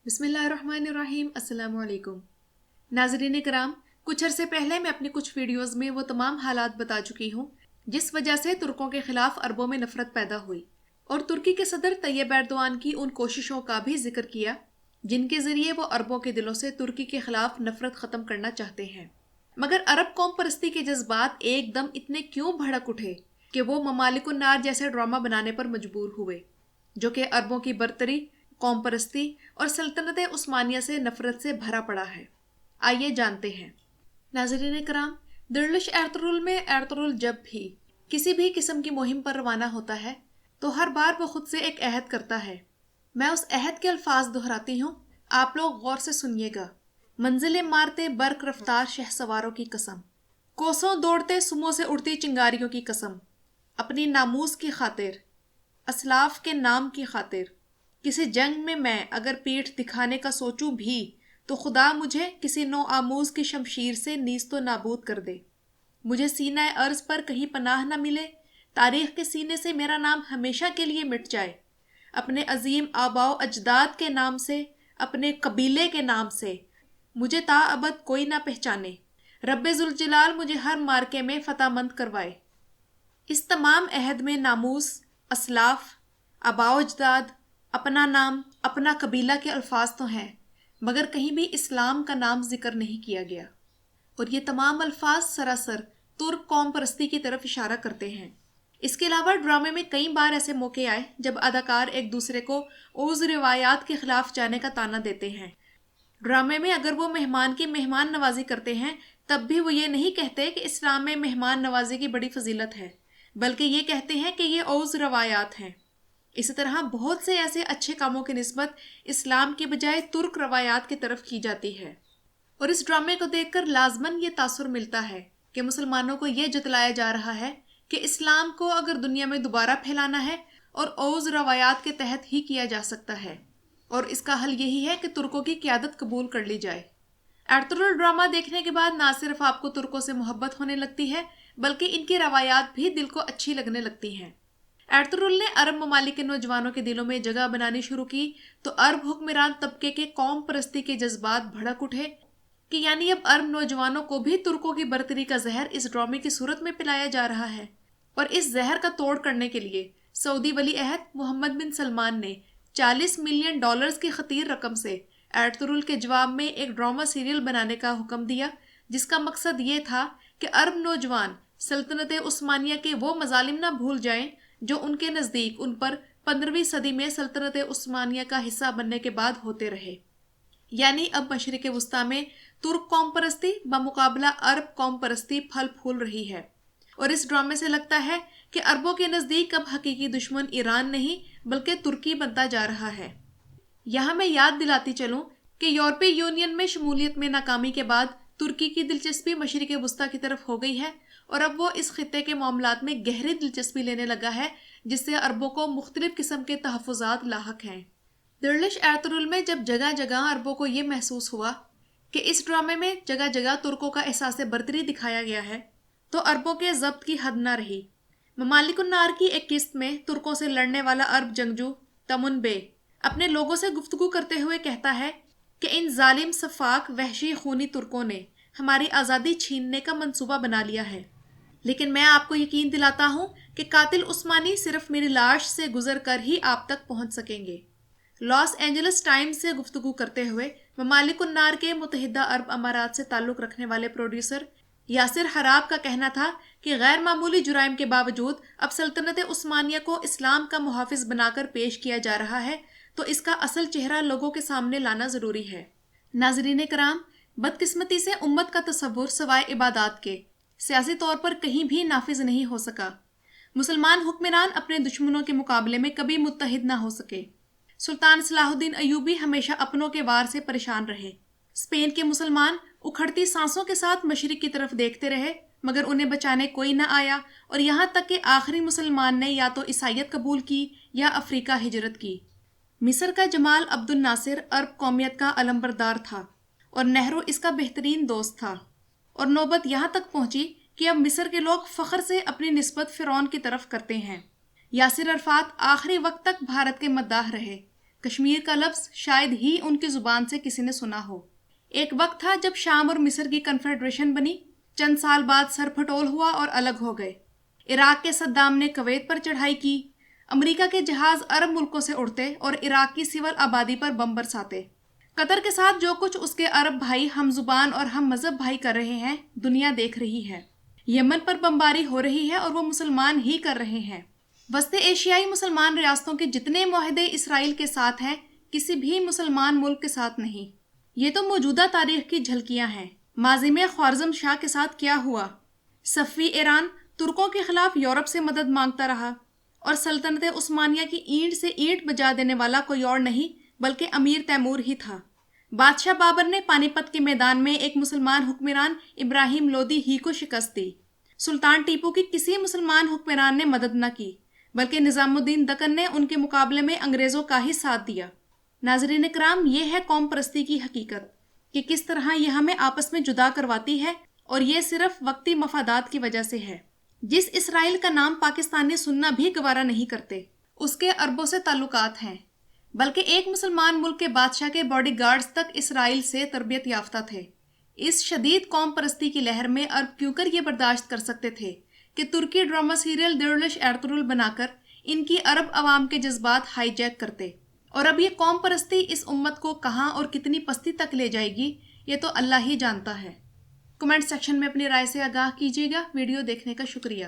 بسم اللہ الرحمن الرحیم۔ السلام علیکم ناظرین کرام، کچھ عرصے پہلے میں اپنی کچھ ویڈیوز میں وہ تمام حالات بتا چکی ہوں جس وجہ سے ترکوں کے خلاف عربوں میں نفرت پیدا ہوئی، اور ترکی کے صدر طیب ایردوان کی ان کوششوں کا بھی ذکر کیا جن کے ذریعے وہ عربوں کے دلوں سے ترکی کے خلاف نفرت ختم کرنا چاہتے ہیں۔ مگر عرب قوم پرستی کے جذبات ایک دم اتنے کیوں بھڑک اٹھے کہ وہ ممالک النار جیسے ڈرامہ بنانے پر مجبور ہوئے، جو کہ عربوں کی برتری، قوم پرستی اور سلطنت عثمانیہ سے نفرت سے بھرا پڑا ہے۔ آئیے جانتے ہیں۔ ناظرین کرام، درلش ایرترول میں ایرترول جب بھی کسی بھی قسم کی مہم پر روانہ ہوتا ہے تو ہر بار وہ خود سے ایک عہد کرتا ہے۔ میں اس عہد کے الفاظ دہراتی ہوں، آپ لوگ غور سے سنیے گا۔ منزلیں مارتے برق رفتار شہ سواروں کی قسم، کوسوں دوڑتے سموں سے اڑتی چنگاریوں کی قسم، اپنی ناموس کی خاطر، اسلاف کے نام کی خاطر، کسی جنگ میں اگر پیٹھ دکھانے کا سوچوں بھی تو خدا مجھے کسی نو آموز کی شمشیر سے نیست و نابود کر دے، مجھے سینہ ارض پر کہیں پناہ نہ ملے، تاریخ کے سینے سے میرا نام ہمیشہ کے لیے مٹ جائے، اپنے عظیم آباء و اجداد کے نام سے، اپنے قبیلے کے نام سے مجھے تا ابد کوئی نہ پہچانے، رب ذوالجلال مجھے ہر مارکے میں فتح مند کروائے۔ اس تمام عہد میں ناموس، اسلاف، آباء و اجداد، اپنا نام، اپنا قبیلہ کے الفاظ تو ہیں، مگر کہیں بھی اسلام کا نام ذکر نہیں کیا گیا، اور یہ تمام الفاظ سراسر ترک قوم پرستی کی طرف اشارہ کرتے ہیں۔ اس کے علاوہ ڈرامے میں کئی بار ایسے موقع آئے جب اداکار ایک دوسرے کو اوز روایات کے خلاف جانے کا طعنہ دیتے ہیں۔ ڈرامے میں اگر وہ مہمان کی مہمان نوازی کرتے ہیں تب بھی وہ یہ نہیں کہتے کہ اسلام میں مہمان نوازی کی بڑی فضیلت ہے، بلکہ یہ کہتے ہیں کہ یہ اوز روایات ہیں۔ اسی طرح بہت سے ایسے اچھے کاموں کی نسبت اسلام کے بجائے ترک روایات کی طرف کی جاتی ہے، اور اس ڈرامے کو دیکھ کر لازماً یہ تاثر ملتا ہے کہ مسلمانوں کو یہ جتلایا جا رہا ہے کہ اسلام کو اگر دنیا میں دوبارہ پھیلانا ہے اور اوز روایات کے تحت ہی کیا جا سکتا ہے، اور اس کا حل یہی ہے کہ ترکوں کی قیادت قبول کر لی جائے۔ ایرترول ڈرامہ دیکھنے کے بعد نہ صرف آپ کو ترکوں سے محبت ہونے لگتی ہے بلکہ ان کی روایات بھی دل کو اچھی لگنے لگتی ہیں۔ ایرترول نے عرب ممالک کے نوجوانوں کے دلوں میں جگہ بنانی شروع کی تو عرب حکمران طبقے کے قوم پرستی کے جذبات بھڑک اٹھے کہ یعنی اب عرب نوجوانوں کو بھی ترکوں کی برتری کا زہر اس ڈرامے کی صورت میں پلایا جا رہا ہے، اور اس زہر کا توڑ کرنے کے لیے سعودی ولی عہد محمد بن سلمان نے $40 ملین کی خطیر رقم سے ایرترول کے جواب میں ایک ڈرامہ سیریل بنانے کا حکم دیا، جس کا مقصد یہ تھا کہ عرب نوجوان سلطنت عثمانیہ کے وہ مظالم نہ بھول جائیں جو ان کے نزدیک ان پر 15ویں صدی میں سلطنت عثمانیہ کا حصہ بننے کے بعد ہوتے رہے۔ یعنی اب مشرق وسطیٰ میں ترک قوم پرستی بمقابلہ عرب قوم پرستی پھل پھول رہی ہے، اور اس ڈرامے سے لگتا ہے کہ عربوں کے نزدیک اب حقیقی دشمن ایران نہیں بلکہ ترکی بنتا جا رہا ہے۔ یہاں میں یاد دلاتی چلوں کہ یورپی یونین میں شمولیت میں ناکامی کے بعد ترکی کی دلچسپی مشرق وسطیٰ کی طرف ہو گئی ہے، اور اب وہ اس خطے کے معاملات میں گہری دلچسپی لینے لگا ہے، جس سے عربوں کو مختلف قسم کے تحفظات لاحق ہیں۔ درلش ایرترول میں جب جگہ جگہ عربوں کو یہ محسوس ہوا کہ اس ڈرامے میں جگہ جگہ ترکوں کا احساس برتری دکھایا گیا ہے تو عربوں کے ضبط کی حد نہ رہی۔ ممالک النار کی ایک قسط میں ترکوں سے لڑنے والا عرب جنگجو تمن بے اپنے لوگوں سے گفتگو کرتے ہوئے کہتا ہے کہ ان ظالم سفاک وحشی خونی ترکوں نے ہماری آزادی چھیننے کا منصوبہ بنا لیا ہے، لیکن میں آپ کو یقین دلاتا ہوں کہ قاتل عثمانی صرف میری لاش سے گزر کر ہی آپ تک پہنچ سکیں گے۔ لاس اینجلس ٹائمز سے گفتگو کرتے ہوئے ممالک النار کے متحدہ عرب امارات سے تعلق رکھنے والے پروڈیوسر یاسر حراب کا کہنا تھا کہ غیر معمولی جرائم کے باوجود اب سلطنت عثمانیہ کو اسلام کا محافظ بنا کر پیش کیا جا رہا ہے، تو اس کا اصل چہرہ لوگوں کے سامنے لانا ضروری ہے۔ ناظرین کرام، بدقسمتی سے امت کا تصور سوائے عبادات کے سیاسی طور پر کہیں بھی نافذ نہیں ہو سکا۔ مسلمان حکمران اپنے دشمنوں کے مقابلے میں کبھی متحد نہ ہو سکے۔ سلطان صلاح الدین ایوبی ہمیشہ اپنوں کے وار سے پریشان رہے۔ اسپین کے مسلمان اکھڑتی سانسوں کے ساتھ مشرق کی طرف دیکھتے رہے، مگر انہیں بچانے کوئی نہ آیا، اور یہاں تک کہ آخری مسلمان نے یا تو عیسائیت قبول کی یا افریقہ ہجرت کی۔ مصر کا جمال عبد الناصر عرب قومیت کا علمبردار تھا، اور نہرو اس کا بہترین دوست تھا، اور نوبت یہاں تک پہنچی کہ اب مصر کے لوگ فخر سے اپنی نسبت فرعون کی طرف کرتے ہیں۔ یاسر عرفات آخری وقت تک بھارت کے مداح رہے، کشمیر کا لفظ شاید ہی ان کی زبان سے کسی نے سنا ہو۔ ایک وقت تھا جب شام اور مصر کی کنفیڈریشن بنی، چند سال بعد سر پھٹول ہوا اور الگ ہو گئے۔ عراق کے صدام نے کویت پر چڑھائی کی، امریکہ کے جہاز عرب ملکوں سے اڑتے اور عراق کی سول آبادی پر بم برساتے۔ قطر کے ساتھ جو کچھ اس کے عرب بھائی ہم زبان اور ہم مذہب بھائی کر رہے ہیں، دنیا دیکھ رہی ہے۔ یمن پر بمباری ہو رہی ہے اور وہ مسلمان ہی کر رہے ہیں۔ وسط ایشیائی مسلمان ریاستوں کے جتنے معاہدے اسرائیل کے ساتھ ہیں، کسی بھی مسلمان ملک کے ساتھ نہیں۔ یہ تو موجودہ تاریخ کی جھلکیاں ہیں۔ ماضی میں خوارزم شاہ کے ساتھ کیا ہوا؟ صفوی ایران ترکوں کے خلاف یورپ سے مدد مانگتا رہا، اور سلطنت عثمانیہ کی اینٹ سے اینٹ بجا دینے والا کوئی اور نہیں بلکہ امیر تیمور ہی تھا۔ بادشاہ بابر نے پانی پت کے میدان میں ایک مسلمان حکمران ابراہیم لودھی ہی کو شکست دی۔ سلطان ٹیپو کی کسی مسلمان حکمران نے مدد نہ کی، بلکہ نظام الدین دکن نے ان کے مقابلے میں انگریزوں کا ہی ساتھ دیا۔ ناظرین کرام، یہ ہے قوم پرستی کی حقیقت کہ کس طرح یہ ہمیں آپس میں جدا کرواتی ہے، اور یہ صرف وقتی مفادات کی وجہ سے ہے۔ جس اسرائیل کا نام پاکستانی سننا بھی گوارا نہیں کرتے، اس کے اربوں سے تعلقات ہیں، بلکہ ایک مسلمان ملک کے بادشاہ کے باڈی گارڈز تک اسرائیل سے تربیت یافتہ تھے۔ اس شدید قوم پرستی کی لہر میں عرب کیوں کر یہ برداشت کر سکتے تھے کہ ترکی ڈرامہ سیریل دیرلش ایرترول بنا کر ان کی عرب عوام کے جذبات ہائی جیک کرتے؟ اور اب یہ قوم پرستی اس امت کو کہاں اور کتنی پستی تک لے جائے گی، یہ تو اللہ ہی جانتا ہے۔ کمنٹ سیکشن میں اپنی رائے سے آگاہ کیجیے گا۔ ویڈیو دیکھنے کا شکریہ۔